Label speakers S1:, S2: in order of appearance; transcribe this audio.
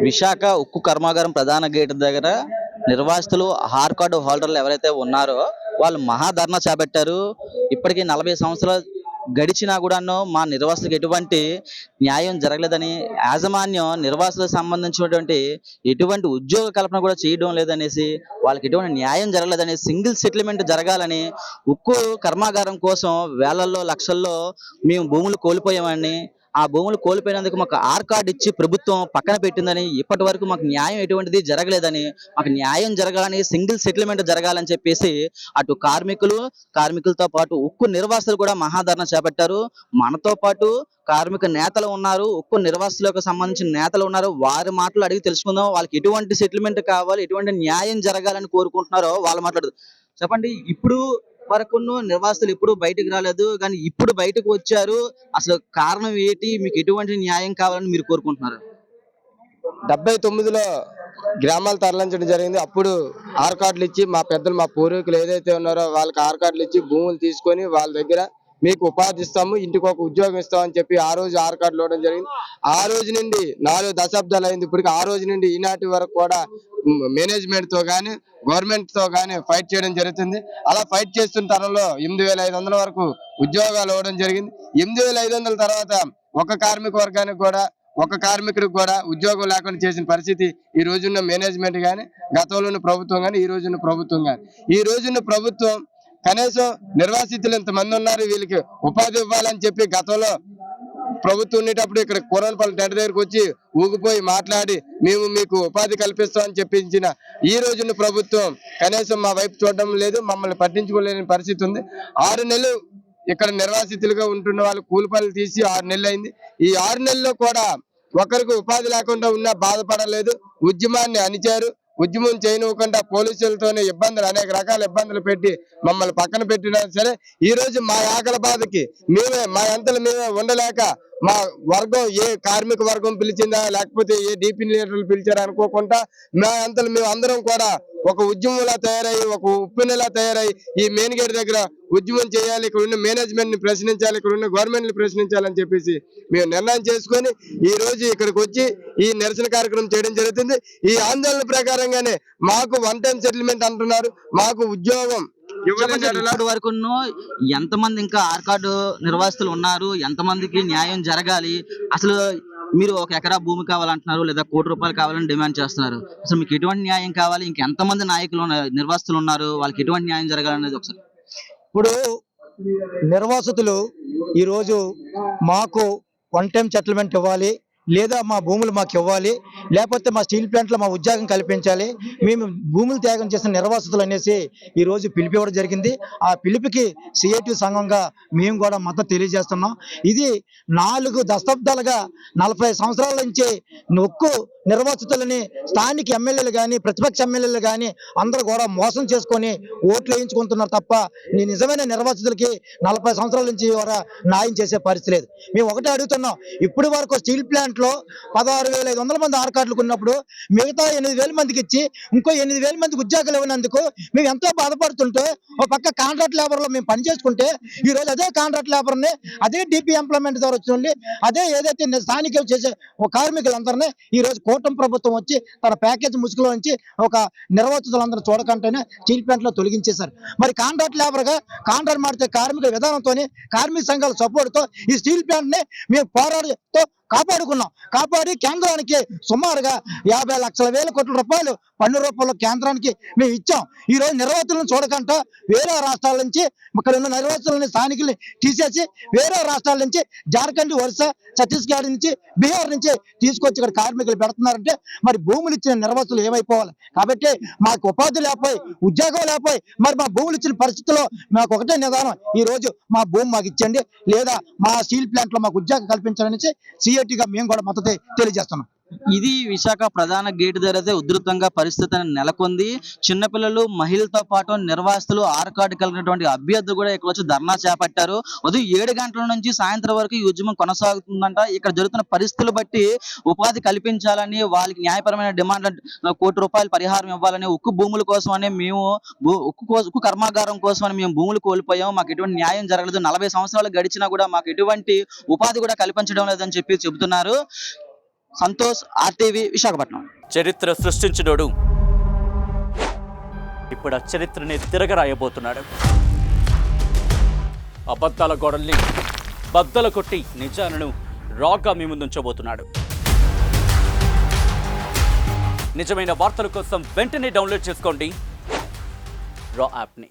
S1: విశాఖ ఉక్కు కర్మాగారం ప్రధాన గేట్ దగ్గర నిర్వాసితులు హార్ కార్డు హోల్డర్లు ఎవరైతే ఉన్నారో వాళ్ళు మహాధర్నా చేపట్టారు. ఇప్పటికీ 40 సంవత్సరాలు గడిచినా కూడాను మా నిర్వాసితులకు ఎటువంటి న్యాయం జరగలేదని, యాజమాన్యం నిర్వాసితులకు సంబంధించినటువంటి ఎటువంటి ఉద్యోగ కల్పన కూడా చేయడం లేదనేసి, వాళ్ళకి ఎటువంటి న్యాయం జరగలేదనేసి, సింగిల్ సెటిల్మెంట్ జరగాలని, ఉక్కు కర్మాగారం కోసం వేలల్లో లక్షల్లో మేము భూములు కోల్పోయామని, ఆ భూములు కోల్పోయినందుకు మాకు ఆర్ కార్డు ఇచ్చి ప్రభుత్వం పక్కన పెట్టిందని, ఇప్పటి వరకు మాకు న్యాయం ఎటువంటిది జరగలేదని, మాకు న్యాయం జరగాలని, సింగిల్ సెటిల్మెంట్ జరగాలని చెప్పేసి అటు కార్మికులతో పాటు ఉక్కు నిర్వాసితులు కూడా మహాధర్నా చేపట్టారు. మనతో పాటు కార్మిక నేతలు ఉన్నారు, ఉక్కు నిర్వాసితులకు సంబంధించిన నేతలు ఉన్నారు. వారి మాటలు అడిగి తెలుసుకుందాం. వాళ్ళకి ఎటువంటి సెటిల్మెంట్ కావాలి, ఎటువంటి న్యాయం జరగాలని కోరుకుంటున్నారో వాళ్ళు మాట్లాడదు. చెప్పండి, ఇప్పుడు వరకు నిర్వాసితులు ఎప్పుడు బయటకు రాలేదు, కానీ ఇప్పుడు బయటకు వచ్చారు. అసలు కారణం ఏంటి? మీకు ఎటువంటి న్యాయం కావాలని మీరు కోరుకుంటున్నారు?
S2: 79లో గ్రామాలు తరలించడం జరిగింది. అప్పుడు ఆర్ కార్డులు ఇచ్చి మా పెద్దలు, మా పూర్వీకులు ఏదైతే ఉన్నారో వాళ్ళకి ఆర్ కార్డులు ఇచ్చి భూములు తీసుకొని వాళ్ళ దగ్గర మీకు ఉపాధి ఇస్తాము, ఇంటికి ఒక ఉద్యోగం ఇస్తామని చెప్పి ఆ రోజు ఆర్ కార్డులు ఇవ్వడం జరిగింది. ఆ రోజు నుండి 4 దశాబ్దాలు అయింది. ఇప్పటికి ఆ రోజు నుండి ఈనాటి వరకు కూడా మేనేజ్మెంట్ తో గానీ గవర్నమెంట్ తో గానీ ఫైట్ చేయడం జరుగుతుంది. అలా ఫైట్ చేస్తున్న తరంలో 8500 వరకు ఉద్యోగాలు ఇవ్వడం జరిగింది. 8500 తర్వాత ఒక కార్మిక వర్గానికి కూడా, ఒక కార్మికుడికి కూడా ఉద్యోగం లేకుండా చేసిన పరిస్థితి ఈ రోజున్న మేనేజ్మెంట్ గానీ, గతంలో ఉన్న ప్రభుత్వం గానీ, ఈ రోజున్న ప్రభుత్వం గానీ. ఈ రోజున్న ప్రభుత్వం కనీసం నిర్వాసితులు ఇంతమంది ఉన్నారు, వీళ్ళకి ఉపాధి ఇవ్వాలని చెప్పి గతంలో ప్రభుత్వం ఉండేటప్పుడు ఇక్కడ కూరనపల్లి టెంట దగ్గరకు వచ్చి ఊగిపోయి మాట్లాడి మేము మీకు ఉపాధి కల్పిస్తామని చెప్పించిన ఈ రోజున్న ప్రభుత్వం కనీసం మా వైపు చూడడం లేదు, మమ్మల్ని పట్టించుకోలేని పరిస్థితి ఉంది. 6 నెలలు ఇక్కడ నిర్వాసితులుగా ఉంటున్న వాళ్ళు కూలి పనులు తీసి 6 నెలలు అయింది. ఈ 6 నెలల్లో కూడా ఒకరికి ఉపాధి లేకుండా ఉన్నా బాధపడలేదు. ఉద్యమాన్ని అణిచారు. ఉద్యమం చేయనివ్వకుండా పోలీసులతోనే ఇబ్బందులు, అనేక రకాల ఇబ్బందులు పెట్టి మమ్మల్ని పక్కన పెట్టినా సరే ఈ రోజు మా ఆకలి బాధకి మా అంతలు మేమే ఉండలేక, మా వర్గం ఏ కార్మిక వర్గం పిలిచిందా లేకపోతే ఏ డీపీ లీడర్లు పిలిచారా అనుకోకుండా మా అంతలు మేము అందరం కూడా ఒక ఉద్యమంలా తయారయ్యి, ఒక ఉప్పెనలా తయారయ్యి ఈ మెయిన్ గేట్ దగ్గర ఉద్యమం చేయాలి, ఇక్కడ ఉన్న మేనేజ్మెంట్ ని ప్రశ్నించాలి, ఇక్కడ ఉన్న గవర్నమెంట్ ని ప్రశ్నించాలని చెప్పేసి మేము నిర్ణయం చేసుకొని ఈ రోజు ఇక్కడికి వచ్చి ఈ నిరసన కార్యక్రమం చేయడం జరుగుతుంది. ఈ ఆందోళన ప్రకారంగానే మాకు 1 టైం సెటిల్మెంట్ అంటున్నారు, మాకు ఉద్యోగం
S1: ఇప్పటి వరకు ఎంతమంది ఇంకా ఆర్ కార్డు నిర్వాసితులు ఉన్నారు, ఎంతమందికి న్యాయం జరగాలి? అసలు మీరు 1 ఎకరా భూమి కావాలంటున్నారు, లేదా ₹1 కోటి కావాలని డిమాండ్ చేస్తున్నారు. అసలు మీకు ఎటువంటి న్యాయం కావాలి? ఇంకెంతమంది నాయకులు నిర్వాసితులు ఉన్నారు, వాళ్ళకి ఎటువంటి న్యాయం జరగాలనేది ఒకసారి.
S3: ఇప్పుడు నిర్వాసితులు ఈరోజు మాకు 1 టైం సెటిల్మెంట్ ఇవ్వాలి, లేదా మా భూములు మాకు ఇవ్వాలి, లేకపోతే మా స్టీల్ ప్లాంట్లో మా ఉద్యోగం కల్పించాలి, మేము భూములు త్యాగం చేసిన నిర్వాసితులు అనేసి ఈరోజు పిలిపివ్వడం జరిగింది. ఆ పిలుపుకి సిఐటి సంఘంగా మేము కూడా మద్దతు తెలియజేస్తున్నాం. ఇది 4 దశాబ్దాలుగా 40 సంవత్సరాల నుంచి ఉక్కు నిర్వాసితులని స్థానిక ఎమ్మెల్యేలు కానీ, ప్రతిపక్ష ఎమ్మెల్యేలు కానీ అందరూ కూడా మోసం చేసుకొని ఓట్లు వేయించుకుంటున్నారు తప్ప నిజమైన నిర్వాసితులకి 40 సంవత్సరాల నుంచి న్యాయం చేసే పరిస్థితి లేదు. మేము ఒకటే అడుగుతున్నాం, ఇప్పటి వరకు స్టీల్ ప్లాంట్ లో 16,500 మంది ఆర్ కార్డులు ఉన్నప్పుడు మిగతా 8,000 మందికి ఇచ్చి ఇంకో 8,000 మందికి ఉద్యోగాలు ఇవ్వనందుకు మేము ఎంతో బాధపడుతుంటే, ఒక పక్క కాంట్రాక్ట్ లేబర్ లో మేము పనిచేసుకుంటే ఈ రోజు అదే కాంట్రాక్ట్ లేబర్ ని, అదే డిపి ఎంప్లాయ్మెంట్ ద్వారా వచ్చిన అదే ఏదైతే స్థానిక చేసే కార్మికులందరినీ ఈ రోజు కూటమి ప్రభుత్వం వచ్చి తన ప్యాకేజ్ ముసుగులో నుంచి ఒక నిర్వాసితులందరూ చూడకంటేనే స్టీల్ ప్లాంట్ లో తొలగించేశారు. మరి కాంట్రాక్ట్ లేబర్ గా కాంట్రాక్ట్ మాడితే కార్మిక విధానంతో, కార్మిక సంఘాల సపోర్ట్ తో ఈ స్టీల్ ప్లాంట్ ని మేము పోరాడుతూ కాపాడి కేంద్రానికి సుమారుగా 50 లక్షల కోట్ల రూపాయలు పన్ను రూపంలో కేంద్రానికి మేము ఇచ్చాం. ఈ రోజు నిర్వాసితులను చూడకుండా వేరే రాష్ట్రాల నుంచి, ఇక్కడ ఉన్న నిర్వాసితులని స్థానికుల్ని తీసేసి వేరే రాష్ట్రాల నుంచి జార్ఖండ్, ఒరిస్సా, ఛత్తీస్గఢ్ నుంచి, బీహార్ నుంచి తీసుకొచ్చి ఇక్కడ కార్మికులు పెడుతున్నారంటే మరి భూములు ఇచ్చిన నిర్వాసితులు ఏమైపోవాలి? కాబట్టి మాకు ఉపాధి లేకపోయి, ఉద్యోగం లేకపోయి, మరి మా భూములు ఇచ్చిన పరిస్థితుల్లో మాకు ఒకటే నిదానం, ఈ రోజు మా భూమి మాకు ఇచ్చండి, లేదా మా స్టీల్ ప్లాంట్ లో మాకు ఉద్యోగం కల్పించాలనేసి సిఐటిగా మేము కూడా మద్దతు తెలియజేస్తున్నాం.
S1: ఇది విశాఖ ప్రధాన గేటు దగ్గర అయితే ఉధృతంగా పరిస్థితి నెలకొంది. చిన్నపిల్లలు, మహిళలతో పాటు నిర్వాసితులు, ఆర్ కార్డు కలిగినటువంటి అభ్యర్థులు కూడా ఇక్కడ వచ్చి ధర్నా చేపట్టారు. ఉదయం 7 గంటల నుంచి సాయంత్రం వరకు ఈ ఉద్యమం కొనసాగుతుందంట. ఇక్కడ జరుగుతున్న పరిస్థితులు బట్టి ఉపాధి కల్పించాలని, వాళ్ళకి న్యాయపరమైన డిమాండ్ ₹1 కోటి పరిహారం ఇవ్వాలని, ఉక్కు భూముల కోసం అని మేము ఉక్కు కర్మాగారం కోసం అని మేము భూములు కోల్పోయాం, మాకు ఎటువంటి న్యాయం జరగలేదు, 40 సంవత్సరాలు గడిచినా కూడా మాకు ఎటువంటి ఉపాధి కూడా కల్పించడం లేదని చెప్పి చెబుతున్నారు. సంతోష్, RTV విశాఖపట్నం.
S4: చరిత్ర సృష్టించినోడు ఇప్పుడు ఆ చరిత్రని తిరగరాయబోతున్నాడు. అబద్ధాల గోడల్ని బద్దలు కొట్టి నిజాలను రాగా మీ ముందుంచబోతున్నాడు. నిజమైన వార్తల కోసం వెంటనే డౌన్లోడ్ చేసుకోండి రా యాప్ని.